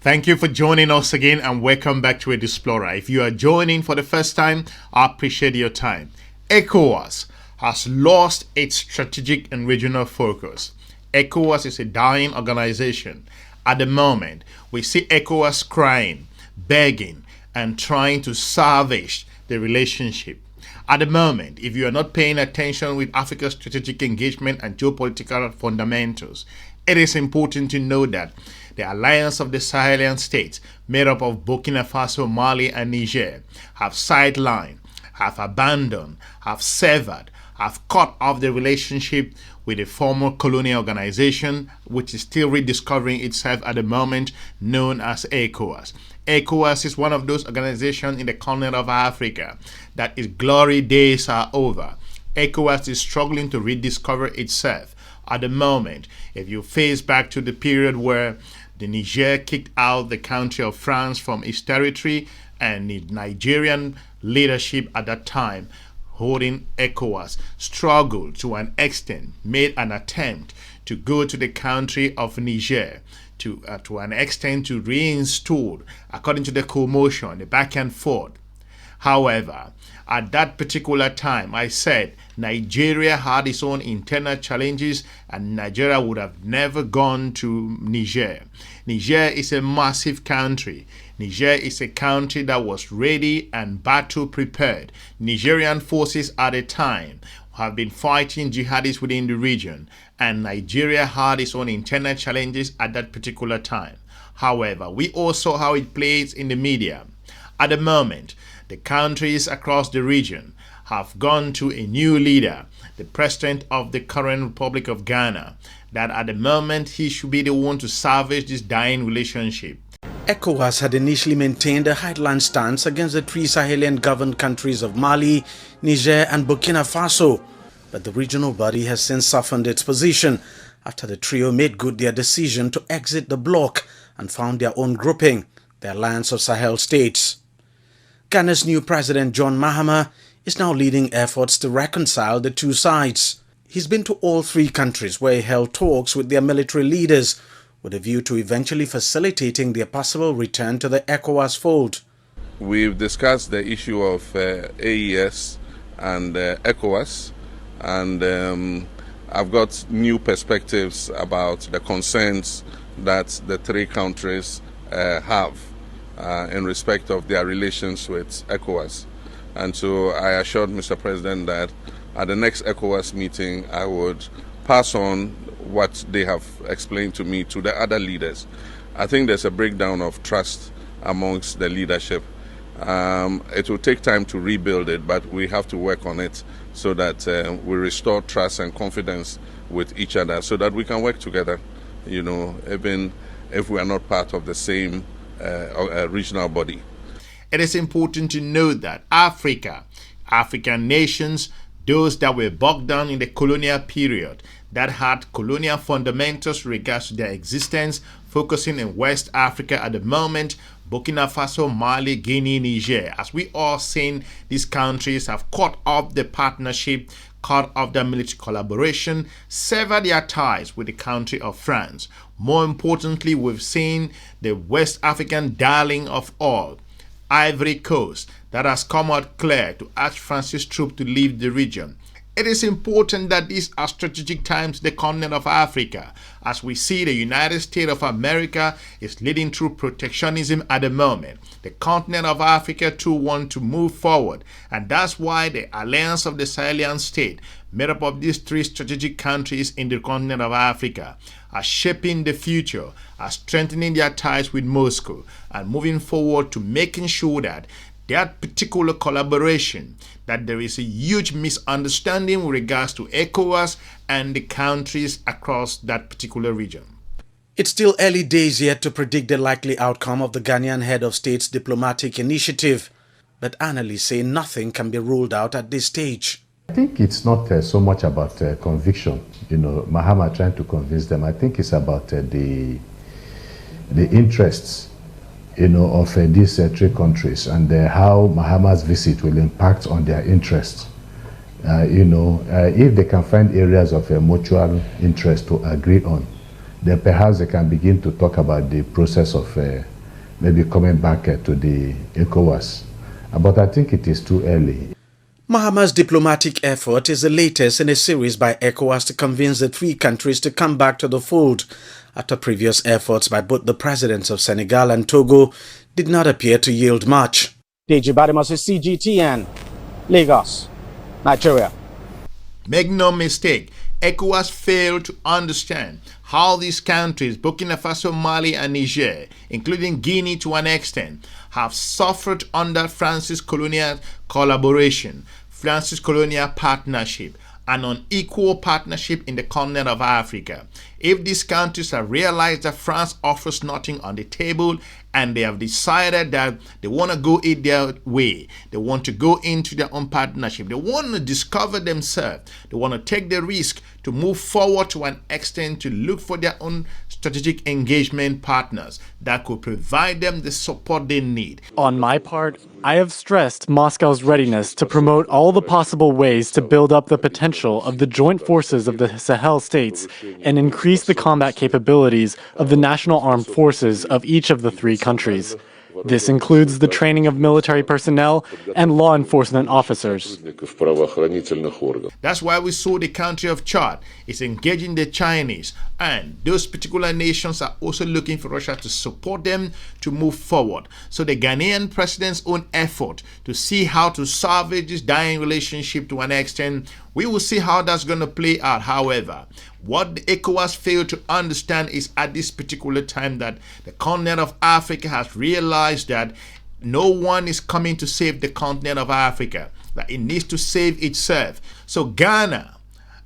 Thank you for joining us again and welcome back to Explorer. If you are joining for the first time, I appreciate your time. Ecowas has lost its strategic and regional focus. Ecowas is a dying organization. At the moment, we see Ecowas crying, begging, and trying to salvage the relationship. At the moment, if you are not paying attention with Africa's strategic engagement and geopolitical fundamentals, it is important to know that the alliance of the Sahelian states, made up of Burkina Faso, Mali, and Niger, have sidelined, have abandoned, have severed, have cut off the relationship with the former colonial organization, which is still rediscovering itself at the moment, known as Ecowas. Ecowas is one of those organizations in the continent of Africa that its glory days are over. Ecowas is struggling to rediscover itself at the moment. If you face back to the period where the Niger kicked out the country of France from its territory, and the Nigerian leadership at that time holding ECOWAS struggled to an extent, made an attempt to go to the country of Niger to an extent to reinstall, according to the commotion, the back and forth. However, at that particular time, I said Nigeria had its own internal challenges and Nigeria would have never gone to Niger. Niger is a massive country. Niger is a country that was ready and battle prepared. Nigerian forces at the time have been fighting jihadists within the region, and Nigeria had its own internal challenges at that particular time. However, we also saw how it plays in the media. At the moment, the countries across the region have gone to a new leader, the president of the current Republic of Ghana, that at the moment he should be the one to salvage this dying relationship. ECOWAS had initially maintained a headline stance against the three Sahelian governed countries of Mali, Niger and Burkina Faso, but the regional body has since softened its position after the trio made good their decision to exit the bloc and found their own grouping, the Alliance of Sahel States. Ghana's new president, John Mahama, is now leading efforts to reconcile the two sides. He's been to all three countries where he held talks with their military leaders with a view to eventually facilitating their possible return to the ECOWAS fold. We've discussed the issue of AES and ECOWAS, and I've got new perspectives about the concerns that the three countries have in respect of their relations with ECOWAS. And so I assured Mr. President that at the next ECOWAS meeting I would pass on what they have explained to me to the other leaders. I think there's a breakdown of trust amongst the leadership. It will take time to rebuild it, but we have to work on it so that we restore trust and confidence with each other so that we can work together, even if we are not part of the same regional body. It is important to note that African nations, those that were bogged down in the colonial period, that had colonial fundamentals regards to their existence, focusing in West Africa at the moment, Burkina Faso, Mali, Guinea, Niger. As we all seen, these countries have cut off the partnership, cut off their military collaboration, severed their ties with the country of France. More importantly, we've seen the West African darling of all, Ivory Coast, that has come out clear to ask France's troops to leave the region. It is important that these are strategic times in the continent of Africa, as we see the United States of America is leading through protectionism at the moment. The continent of Africa too want to move forward, and that's why the alliance of the Sahelian state, made up of these three strategic countries in the continent of Africa, are shaping the future, are strengthening their ties with Moscow, and moving forward to making sure that that particular collaboration, that there is a huge misunderstanding with regards to ECOWAS and the countries across that particular region. It's still early days yet to predict the likely outcome of the Ghanaian head of state's diplomatic initiative, but analysts say nothing can be ruled out at this stage. I think it's not so much about conviction, Mahama trying to convince them. I think it's about the interests of these three countries and how Mahama's visit will impact on their interests. If they can find areas of mutual interest to agree on, then perhaps they can begin to talk about the process of maybe coming back to the Ecowas. But I think it is too early. Mahama's diplomatic effort is the latest in a series by Ecowas to convince the three countries to come back to the fold, after previous efforts by both the presidents of Senegal and Togo did not appear to yield much. Deji Bademasi, CGTN, Lagos, Nigeria. Make no mistake, ECOWAS failed to understand how these countries, Burkina Faso, Mali and Niger, including Guinea to an extent, have suffered under France's colonial collaboration, France's colonial partnership, and unequal partnership in the continent of Africa. If these countries have realized that France offers nothing on the table and they have decided that they want to go it their way, they want to go into their own partnership, they want to discover themselves, they want to take the risk to move forward to an extent to look for their own strategic engagement partners that could provide them the support they need. On my part, I have stressed Moscow's readiness to promote all the possible ways to build up the potential of the joint forces of the Sahel states and increase the combat capabilities of the national armed forces of each of the three countries. This includes the training of military personnel and law enforcement officers. That's why we saw the country of Chad is engaging the Chinese, and those particular nations are also looking for Russia to support them to move forward. So the Ghanaian president's own effort to see how to salvage this dying relationship to an extent, we will see how that's going to play out. However, what the ECOWAS failed to understand is at this particular time that the continent of Africa has realized that no one is coming to save the continent of Africa, that it needs to save itself. So Ghana,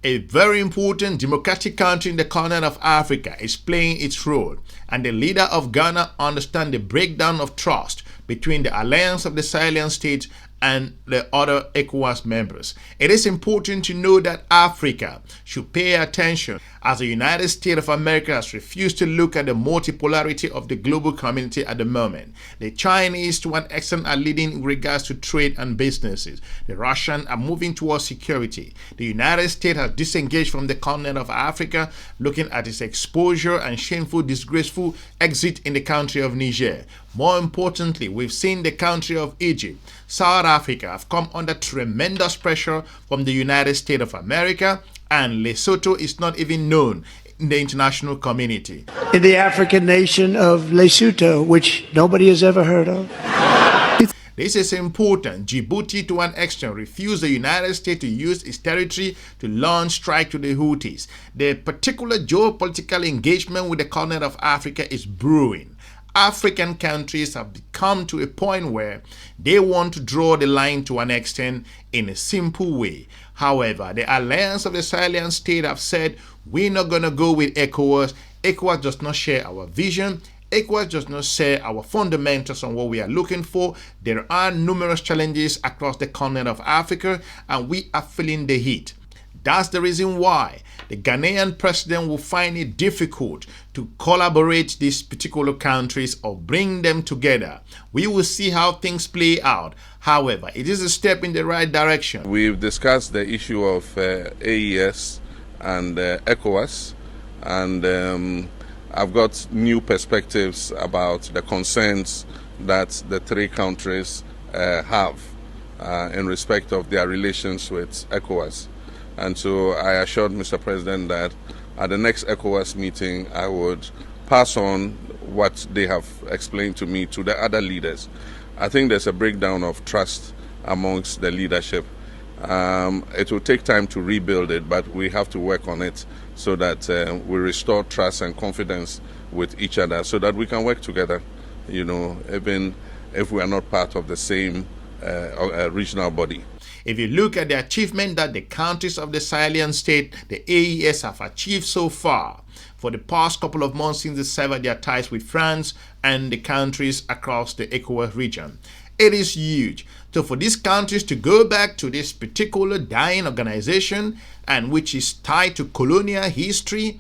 a very important democratic country in the continent of Africa, is playing its role. And the leader of Ghana understands the breakdown of trust between the alliance of the Sahelian states and the other ECOWAS members. It is important to know that Africa should pay attention, as the United States of America has refused to look at the multipolarity of the global community at the moment. The Chinese, to an extent, are leading in regards to trade and businesses. The Russians are moving towards security. The United States has disengaged from the continent of Africa, looking at its exposure and shameful, disgraceful exit in the country of Niger. More importantly, we've seen the country of Egypt, South Africa have come under tremendous pressure from the United States of America, and Lesotho is not even known in the international community. In the African nation of Lesotho, which nobody has ever heard of. This is important. Djibouti, to an extent, refused the United States to use its territory to launch strike to the Houthis. The particular geopolitical engagement with the continent of Africa is brewing. African countries have come to a point where they want to draw the line to an extent in a simple way. However, the alliance of the Sahelian state have said, we're not going to go with ECOWAS. ECOWAS does not share our vision. ECOWAS does not share our fundamentals on what we are looking for. There are numerous challenges across the continent of Africa, and we are feeling the heat. That's the reason why the Ghanaian president will find it difficult to collaborate these particular countries or bring them together. We will see how things play out. However, it is a step in the right direction. We've discussed the issue of AES and ECOWAS, and I've got new perspectives about the concerns that the three countries have in respect of their relations with ECOWAS. And so I assured Mr. President that at the next ECOWAS meeting, I would pass on what they have explained to me to the other leaders. I think there's a breakdown of trust amongst the leadership. It will take time to rebuild it, but we have to work on it so that we restore trust and confidence with each other so that we can work together, you know, even if we are not part of the same regional body. If you look at the achievement that the countries of the Sahelian state, the AES, have achieved so far for the past couple of months since they severed their ties with France and the countries across the Ecowas region, it is huge. So for these countries to go back to this particular dying organization, and which is tied to colonial history,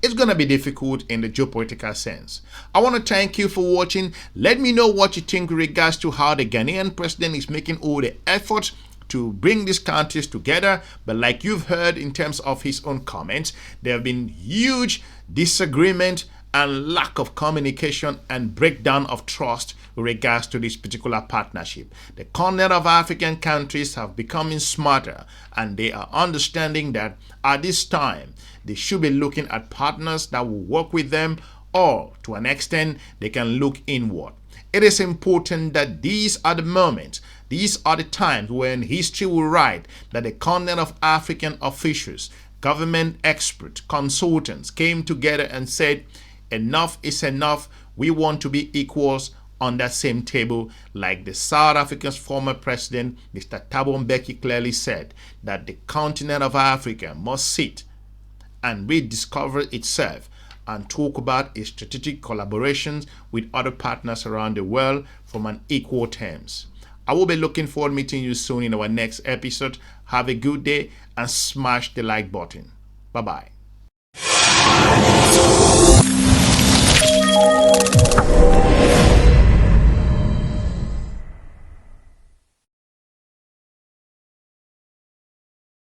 it's going to be difficult in the geopolitical sense. I want to thank you for watching. Let me know what you think with regards to how the Ghanaian president is making all the efforts to bring these countries together. But like you've heard in terms of his own comments, there have been huge disagreement and lack of communication and breakdown of trust with regards to this particular partnership. The continent of African countries have becoming smarter, and they are understanding that at this time they should be looking at partners that will work with them, or to an extent they can look inward. It is important that these are the moments, these are the times when history will write that the continent of African officials, government experts, consultants came together and said, enough is enough. We want to be equals on that same table, like the South Africa's former president, Mr. Thabo Mbeki, clearly said that the continent of Africa must sit and rediscover itself and talk about its strategic collaborations with other partners around the world from an equal terms. I will be looking forward to meeting you soon in our next episode. Have a good day and smash the like button. Bye-bye.